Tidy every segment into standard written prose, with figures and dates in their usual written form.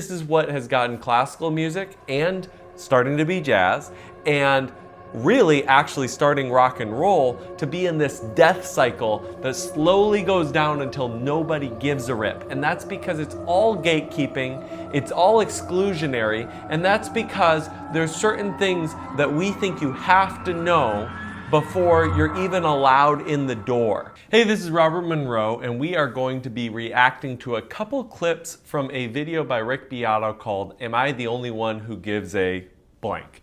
This is what has gotten classical music and starting to be jazz and really actually starting rock and roll to be in this death cycle that slowly goes down until nobody gives a rip. And that's because it's all gatekeeping, it's all exclusionary, and that's because there's certain things that we think you have to know before you're even allowed in the door. Hey, this is Robert Monroe, and we are going to be reacting to a couple clips from a video by Rick Beato called Am I the Only One Who Gives a Blank?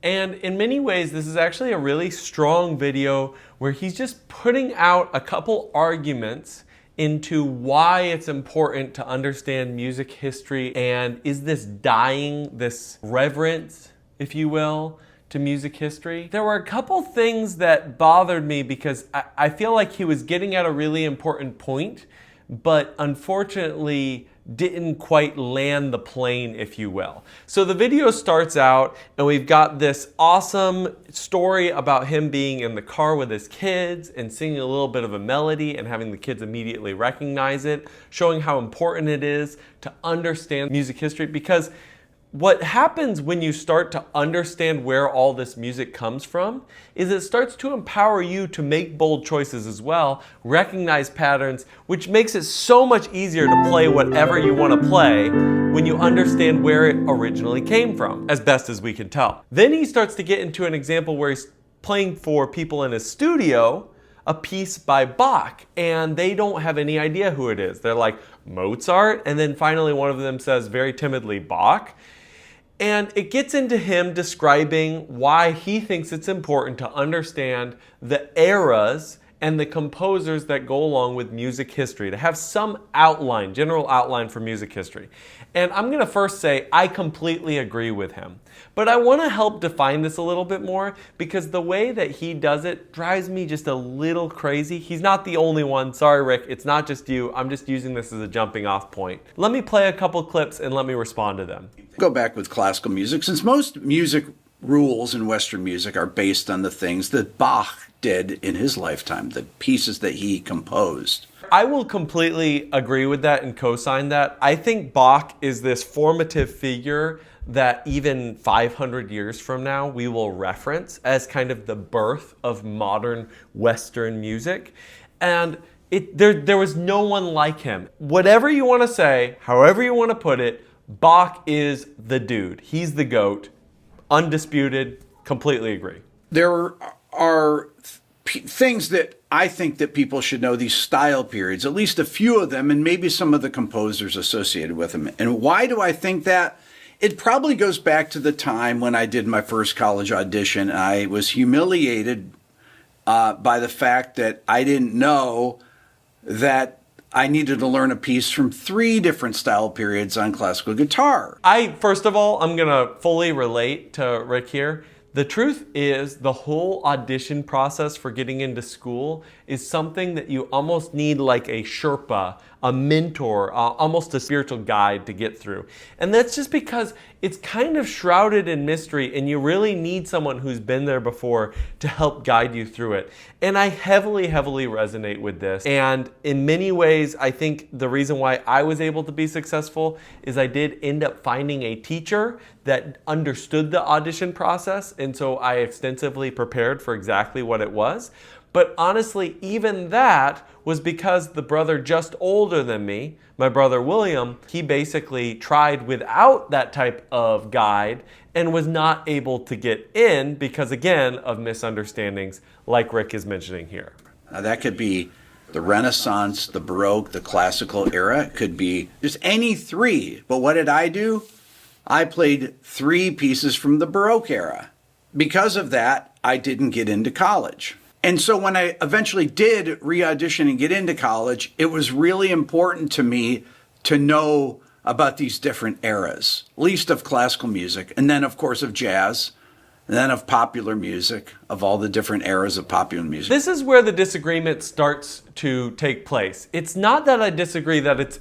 And in many ways, this is actually a really strong video where he's just putting out a couple arguments into why it's important to understand music history, and is this dying, this reverence, if you will, to music history. There were a couple things that bothered me because I feel like he was getting at a really important point, but unfortunately didn't quite land the plane, if you will. So the video starts out and we've got this awesome story about him being in the car with his kids and singing a little bit of a melody and having the kids immediately recognize it, showing how important it is to understand music history, because what happens when you start to understand where all this music comes from is it starts to empower you to make bold choices as well, recognize patterns, which makes it so much easier to play whatever you want to play when you understand where it originally came from, as best as we can tell. Then he starts to get into an example where he's playing for people in his studio a piece by Bach, and they don't have any idea who it is. They're like, Mozart? And then finally one of them says very timidly, Bach. And it gets into him describing why he thinks it's important to understand the eras and the composers that go along with music history, to have some outline, general outline for music history. And I'm gonna first say I completely agree with him. But I wanna help define this a little bit more because the way that he does it drives me just a little crazy. He's not the only one. Sorry, Rick, it's not just you. I'm just using this as a jumping off point. Let me play a couple clips and let me respond to them. Go back with classical music, since most music rules in Western music are based on the things that Bach did in his lifetime, the pieces that he composed. I will completely agree with that and co-sign that. I think Bach is this formative figure that even 500 years from now we will reference as kind of the birth of modern Western music. And there was no one like him. Whatever you want to say, however you want to put it, Bach is the dude. He's the GOAT. Undisputed. Completely agree. There are things that I think that people should know, these style periods, at least a few of them, and maybe some of the composers associated with them. And why do I think that? It probably goes back to the time when I did my first college audition. I was humiliated by the fact that I didn't know that I needed to learn a piece from 3 different style periods on classical guitar. First of all, I'm gonna fully relate to Rick here. The truth is the whole audition process for getting into school is something that you almost need like a Sherpa, a mentor, almost a spiritual guide to get through. And that's just because it's kind of shrouded in mystery and you really need someone who's been there before to help guide you through it. And I heavily resonate with this. And in many ways, I think the reason why I was able to be successful is I did end up finding a teacher that understood the audition process. And so I extensively prepared for exactly what it was. But honestly, even that was because the brother just older than me, my brother William, he basically tried without that type of guide and was not able to get in because, again, of misunderstandings like Rick is mentioning here. Now that could be the Renaissance, the Baroque, the classical era. It could be just any 3. But what did I do? I played 3 pieces from the Baroque era. Because of that, I didn't get into college. And so when I eventually did re-audition and get into college, it was really important to me to know about these different eras, at least of classical music, and then of course of jazz, and then of popular music, of all the different eras of popular music. This is where the disagreement starts to take place. It's not that I disagree that it's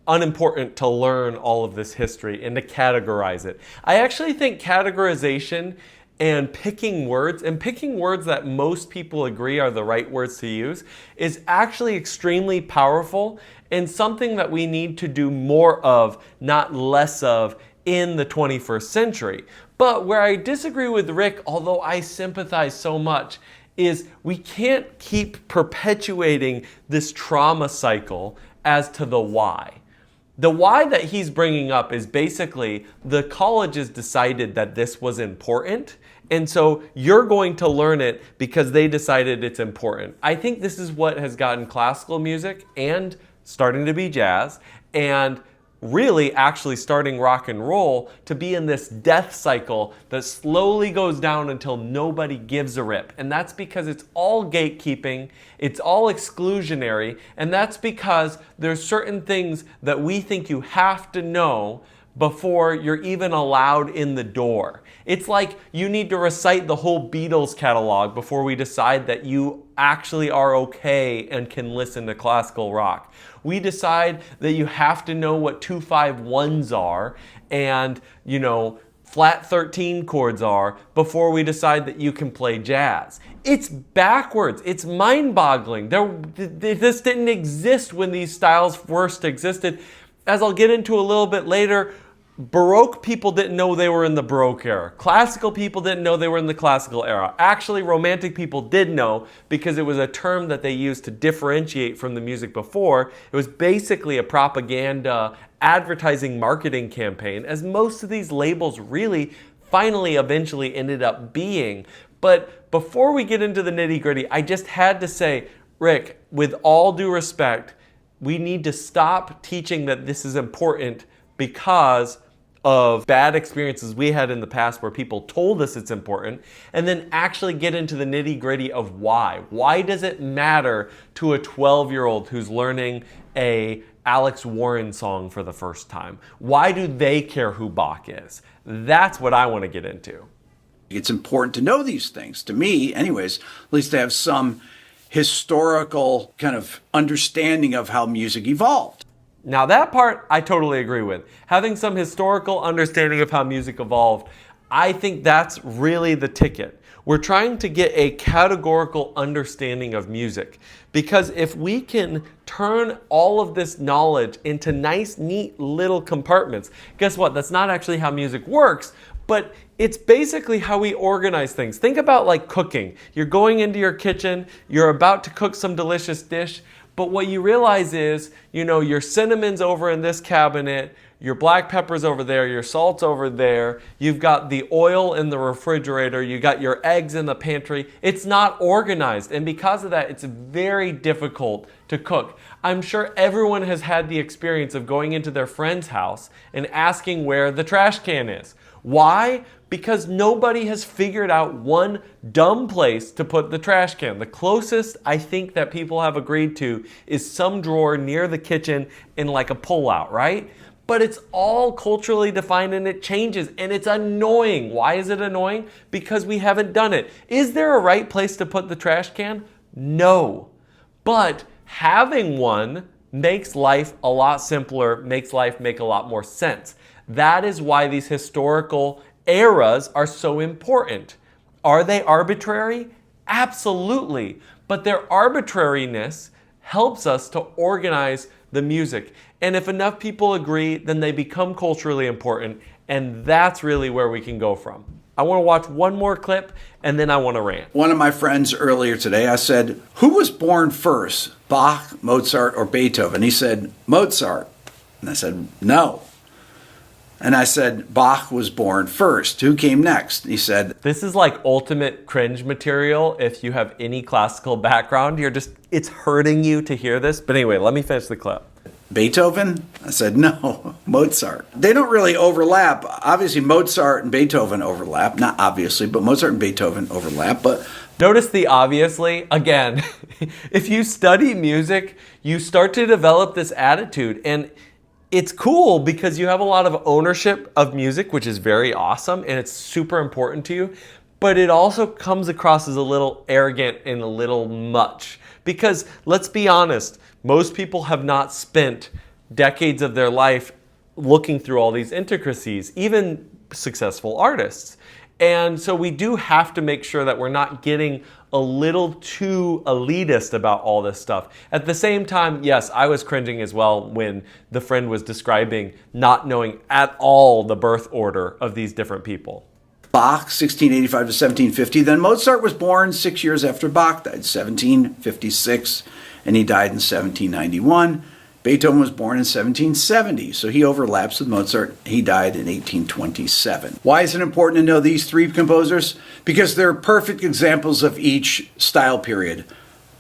unimportant to learn all of this history and to categorize it. I actually think categorization and picking words that most people agree are the right words to use is actually extremely powerful and something that we need to do more of, not less of, in the 21st century. But where I disagree with Rick, although I sympathize so much, is we can't keep perpetuating this trauma cycle as to the why. The why that he's bringing up is basically the colleges decided that this was important, and so you're going to learn it because they decided it's important. I think this is what has gotten classical music and starting to be jazz and really actually starting rock and roll to be in this death cycle that slowly goes down until nobody gives a rip. And that's because it's all gatekeeping, it's all exclusionary, and that's because there's certain things that we think you have to know before you're even allowed in the door. It's like you need to recite the whole Beatles catalog before we decide that you actually are okay and can listen to classical rock. We decide that you have to know what 2-5-1s are and, flat 13 chords are before we decide that you can play jazz. It's backwards. It's mind-boggling. This didn't exist when these styles first existed. As I'll get into a little bit later, Baroque people didn't know they were in the Baroque era. Classical people didn't know they were in the classical era. Actually, Romantic people did know because it was a term that they used to differentiate from the music before. It was basically a propaganda, advertising, marketing campaign, as most of these labels really finally eventually ended up being. But before we get into the nitty-gritty, I just had to say, Rick, with all due respect, we need to stop teaching that this is important because of bad experiences we had in the past where people told us it's important, and then actually get into the nitty-gritty of why. Why does it matter to a 12-year-old who's learning a Alex Warren song for the first time? Why do they care who Bach is? That's what I want to get into. It's important to know these things. To me, anyways, at least to have some historical kind of understanding of how music evolved. Now that part I totally agree with. Having some historical understanding of how music evolved, I think that's really the ticket. We're trying to get a categorical understanding of music, because if we can turn all of this knowledge into nice, neat little compartments, guess what? That's not actually how music works, but it's basically how we organize things. Think about like cooking. You're going into your kitchen, you're about to cook some delicious dish, but what you realize is, your cinnamon's over in this cabinet, your black pepper's over there, your salt's over there, you've got the oil in the refrigerator, you got your eggs in the pantry. It's not organized, and because of that, it's very difficult to cook. I'm sure everyone has had the experience of going into their friend's house and asking where the trash can is. Why? Because nobody has figured out one dumb place to put the trash can. The closest I think that people have agreed to is some drawer near the kitchen in like a pull-out, right? But it's all culturally defined and it changes, and it's annoying. Why is it annoying? Because we haven't done it. Is there a right place to put the trash can? No. But having one makes life a lot simpler, makes life make a lot more sense. That is why these historical eras are so important. Are they arbitrary? Absolutely. But their arbitrariness helps us to organize the music. And if enough people agree, then they become culturally important, and that's really where we can go from. I want to watch one more clip, and then I want to rant. One of my friends earlier today, I said, who was born first, Bach, Mozart, or Beethoven? He said, Mozart. And I said, no. And I said, Bach was born first. Who came next? He said, this is like ultimate cringe material. If you have any classical background, it's hurting you to hear this. But anyway, let me finish the clip. Beethoven? I said, no, Mozart. They don't really overlap. Obviously, Mozart and Beethoven overlap. Not obviously, but Mozart and Beethoven overlap. But notice the obviously. Again, if you study music, you start to develop this attitude. And it's cool because you have a lot of ownership of music, which is very awesome, and it's super important to you. But it also comes across as a little arrogant and a little much. Because let's be honest, most people have not spent decades of their life looking through all these intricacies, even successful artists. And so we do have to make sure that we're not getting a little too elitist about all this stuff. At the same time, yes, I was cringing as well when the friend was describing not knowing at all the birth order of these different people. Bach, 1685 to 1750. Then Mozart was born 6 years after Bach died, 1756, and he died in 1791. Beethoven was born in 1770, so he overlaps with Mozart. He died in 1827. Why is it important to know these three composers? Because they're perfect examples of each style period.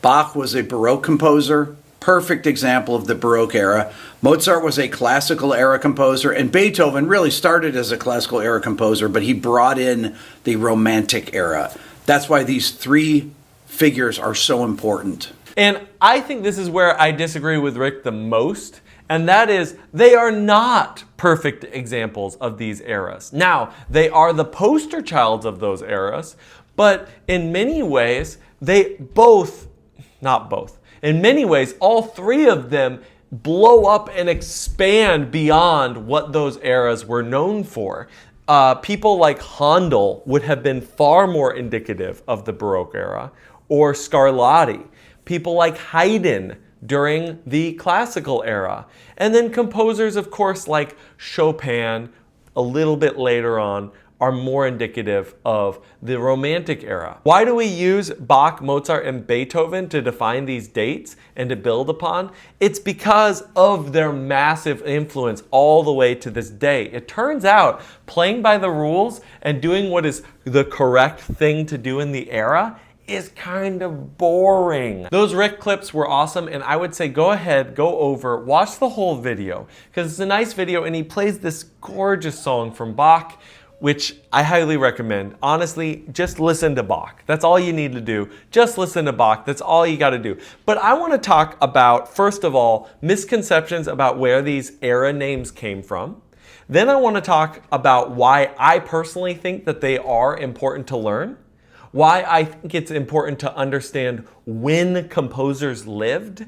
Bach was a Baroque composer, perfect example of the Baroque era. Mozart was a classical era composer, and Beethoven really started as a classical era composer, but he brought in the Romantic era. That's why these three figures are so important. And I think this is where I disagree with Rick the most, and that is they are not perfect examples of these eras. Now, they are the poster childs of those eras, but in many ways, in many ways, all three of them blow up and expand beyond what those eras were known for. People like Handel would have been far more indicative of the Baroque era, or Scarlatti. People like Haydn during the classical era. And then composers, of course, like Chopin, a little bit later on, are more indicative of the Romantic era. Why do we use Bach, Mozart, and Beethoven to define these dates and to build upon? It's because of their massive influence all the way to this day. It turns out playing by the rules and doing what is the correct thing to do in the era is kind of boring. Those Rick clips were awesome, and I would say go ahead, go over, watch the whole video, because it's a nice video and he plays this gorgeous song from Bach, which I highly recommend. Honestly, just listen to Bach. That's all you need to do. Just listen to Bach. That's all you got to do. But I want to talk about, first of all, misconceptions about where these era names came from. Then I want to talk about why I personally think that they are important to learn. Why I think it's important to understand when composers lived.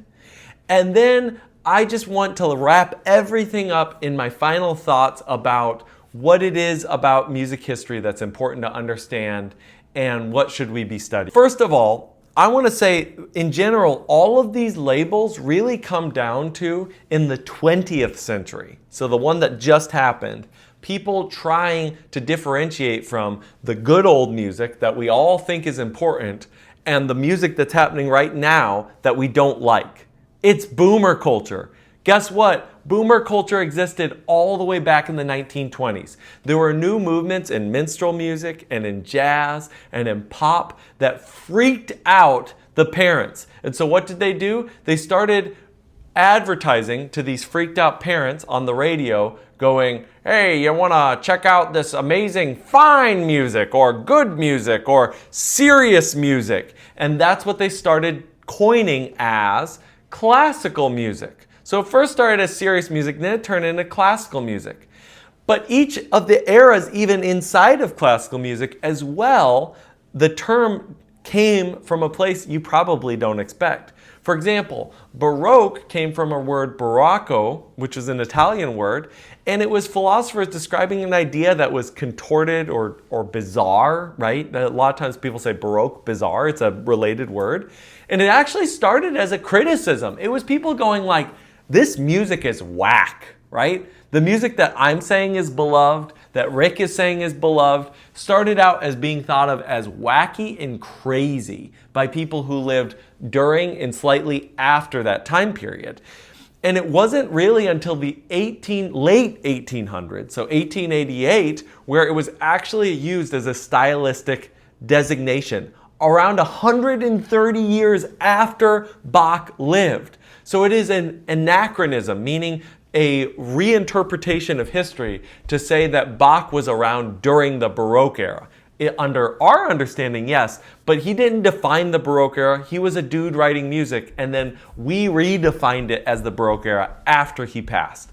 And then I just want to wrap everything up in my final thoughts about what it is about music history that's important to understand and what should we be studying. First of all, I want to say, in general, all of these labels really come down to in the 20th century. So the one that just happened. People trying to differentiate from the good old music that we all think is important and the music that's happening right now that we don't like. It's boomer culture. Guess what? Boomer culture existed all the way back in the 1920s. There were new movements in minstrel music and in jazz and in pop that freaked out the parents. And so what did they do? They started advertising to these freaked out parents on the radio going, hey, you want to check out this amazing fine music or good music or serious music. And that's what they started coining as classical music. So it first started as serious music, then it turned into classical music. But each of the eras, even inside of classical music as well, the term came from a place you probably don't expect. For example, Baroque came from a word barocco, which is an Italian word, and it was philosophers describing an idea that was contorted or bizarre, right? A lot of times people say Baroque, bizarre, it's a related word. And it actually started as a criticism. It was people going like, this music is whack, right? The music that I'm saying is beloved, that Rick is saying is beloved, started out as being thought of as wacky and crazy by people who lived during and slightly after that time period. And it wasn't really until the late 1800s, so 1888, where it was actually used as a stylistic designation, around 130 years after Bach lived. So it is an anachronism, meaning a reinterpretation of history to say that Bach was around during the Baroque era. Under our understanding, yes, but he didn't define the Baroque era. He was a dude writing music, and then we redefined it as the Baroque era after he passed.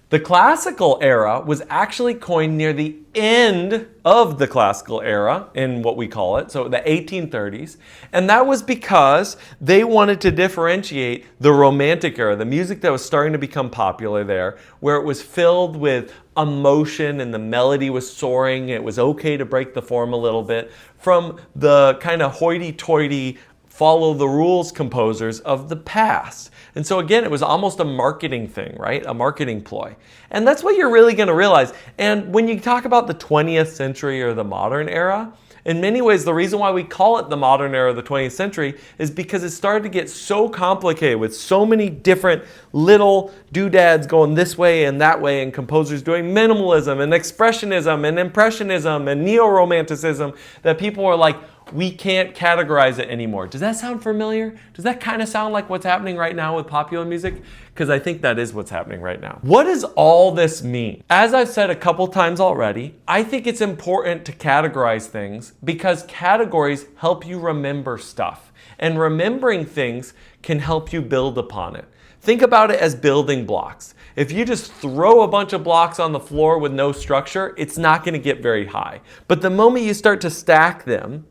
The classical era was actually coined near the end of the classical era, in what we call it, so the 1830s. And that was because they wanted to differentiate the Romantic era, the music that was starting to become popular there, where it was filled with emotion and the melody was soaring. It was okay to break the form a little bit, from the kind of hoity-toity, follow the rules composers of the past. And so again, it was almost a marketing thing, right? A marketing ploy. And that's what you're really going to realize. And when you talk about the 20th century or the modern era, in many ways, the reason why we call it the modern era of the 20th century is because it started to get so complicated with so many different little doodads going this way and that way, and composers doing minimalism and expressionism and impressionism and neo-romanticism, that people were like, we can't categorize it anymore. Does that sound familiar? Does that kind of sound like what's happening right now with popular music? Because I think that is what's happening right now. What does all this mean? As I've said a couple times already, I think it's important to categorize things because categories help you remember stuff. And remembering things can help you build upon it. Think about it as building blocks. If you just throw a bunch of blocks on the floor with no structure, it's not going to get very high. But the moment you start to stack them,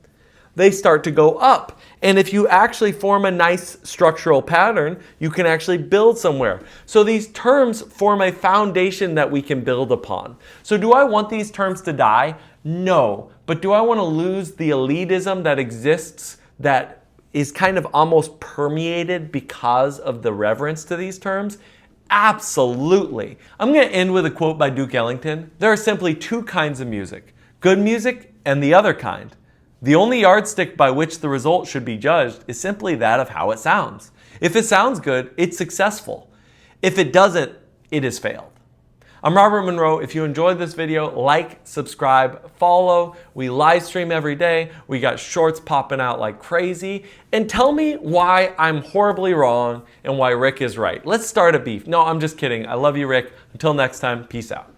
they start to go up. And if you actually form a nice structural pattern, you can actually build somewhere. So these terms form a foundation that we can build upon. So do I want these terms to die? No. But do I want to lose the elitism that exists, that is kind of almost permeated because of the reverence to these terms? Absolutely. I'm going to end with a quote by Duke Ellington. There are simply two kinds of music, good music and the other kind. The only yardstick by which the result should be judged is simply that of how it sounds. If it sounds good, it's successful. If it doesn't, it has failed. I'm Robert Monroe. If you enjoyed this video, like, subscribe, follow. We live stream every day. We got shorts popping out like crazy. And tell me why I'm horribly wrong and why Rick is right. Let's start a beef. No, I'm just kidding. I love you, Rick. Until next time, peace out.